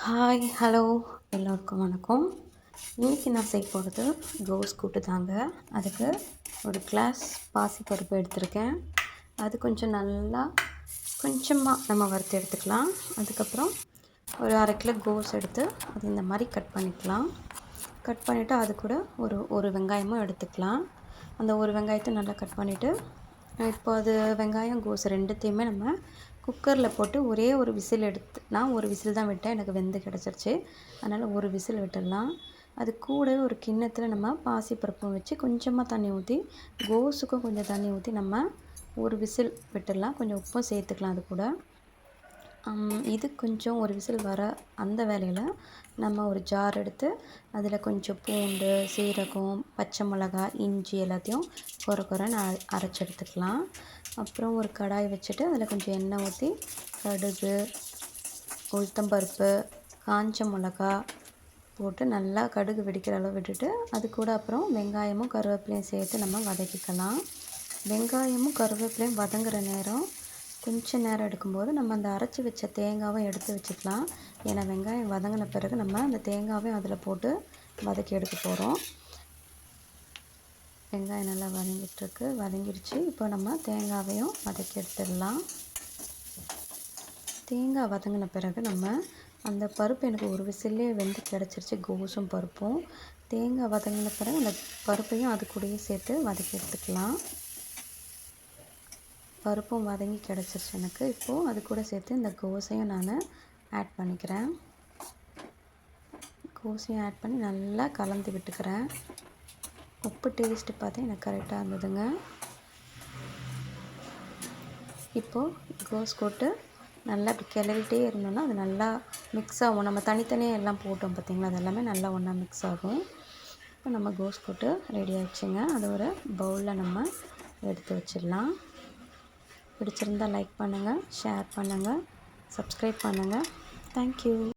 Hi hello எல்லோருக்கும் வணக்கம். இன்றைக்கி நான் செய்ய போகிறது கோஸ் கூட்டு தாங்க. அதுக்கு ஒரு கிளாஸ் பாசிப்பருப்பு எடுத்திருக்கேன். அது கொஞ்சமாக நம்ம வறுத்து எடுத்துக்கலாம். அதுக்கப்புறம் ஒரு 1/2 கிலோ கோஸ் எடுத்து அது இந்த மாதிரி கட் பண்ணிக்கலாம். கட் பண்ணிவிட்டு அது கூட ஒரு வெங்காயமும் எடுத்துக்கலாம். அந்த ஒரு வெங்காயத்தை நல்லா கட் பண்ணிவிட்டு இப்போ அது வெங்காயம் கோஸ் ரெண்டுத்தையுமே நம்ம குக்கரில் போட்டு ஒரே ஒரு விசில் நான் ஒரு விசில் தான் விட்டேன். எனக்கு வெந்து கிடச்சிருச்சு. அதனால் ஒரு விசில் விட்டுடலாம். அது கூட ஒரு கிண்ணத்தில் நம்ம பாசிப்பருப்பும் வச்சு கொஞ்சமாக தண்ணி ஊற்றி கோஸுக்கும் கொஞ்சம் தண்ணி ஊற்றி நம்ம ஒரு விசில் விட்டுடலாம். கொஞ்சம் உப்பும் சேர்த்துக்கலாம் அது கூட. இது கொஞ்சம் ஒரு விசில் வர அந்த வேலையில் நம்ம ஒரு ஜார் எடுத்து அதில் கொஞ்சம் பூண்டு, சீரகம், பச்சை மிளகாய், இஞ்சி எல்லாத்தையும் கொரன்னு அரைச்சி எடுத்துக்கலாம். அப்புறம் ஒரு கடாய் வச்சுட்டு அதில் கொஞ்சம் எண்ணெய் ஊற்றி கடுகு, உளுத்தம்பருப்பு, காஞ்ச மிளகா போட்டு நல்லா கடுகு வெடிக்கிற அளவு விட்டுட்டு அது கூட அப்புறம் வெங்காயமும் கருவேப்பிலையும் சேர்த்து நம்ம வதக்கிக்கலாம். வெங்காயமும் கருவேப்பிலையும் வதங்குற நேரம் கொஞ்சம் நேரம் எடுக்கும்போது நம்ம அந்த அரைச்சி வச்ச தேங்காவும் எடுத்து வச்சுக்கலாம். ஏன்னா வெங்காயம் வதங்கின பிறகு நம்ம அந்த தேங்காவையும் அதில் போட்டு வதக்கி எடுக்க போகிறோம். வெங்காயம் நல்லா வதங்கிடுச்சு. இப்போ நம்ம தேங்காவையும் வதக்கி எடுத்துடலாம். தேங்காய் வதங்கின பிறகு நம்ம அந்த பருப்பு எனக்கு ஒரு விசிலே வெந்து கிடச்சிருச்சு. கோஸும் பருப்பும் தேங்காய் வதங்கின பிறகு அந்த பருப்பையும் அது கூடயே சேர்த்து வதக்கி எடுத்துக்கலாம். பருப்பும் வதங்கி கிடச்சிருச்சு எனக்கு. இப்போது அது கூட சேர்த்து இந்த கோஸையும் நான் ஆட் பண்ணிக்கிறேன். கோஸையும் ஆட் பண்ணி நல்லா கலந்து விட்டுக்கிறேன். உப்பு டேஸ்ட்டு பார்த்து எனக்கு கரெக்டாக இருந்ததுங்க. இப்போது கோஸ் போட்டு நல்லா இப்படி கிளறிட்டே இருந்தோம்னா அது நல்லா மிக்ஸ் ஆகும். நம்ம தனித்தனியாக எல்லாம் போட்டோம் பார்த்திங்களா, அது எல்லாமே நல்லா ஒன்றா மிக்ஸ் ஆகும். இப்போ நம்ம கோஸ் போட்டு ரெடி ஆகிடுச்சுங்க. அது ஒரு பவுலில் நம்ம எடுத்து வச்சிடலாம். பிடிச்சிருந்தால் லைக் பண்ணுங்கள், ஷேர் பண்ணுங்கள், சப்ஸ்கிரைப் பண்ணுங்கள். தேங்க்யூ.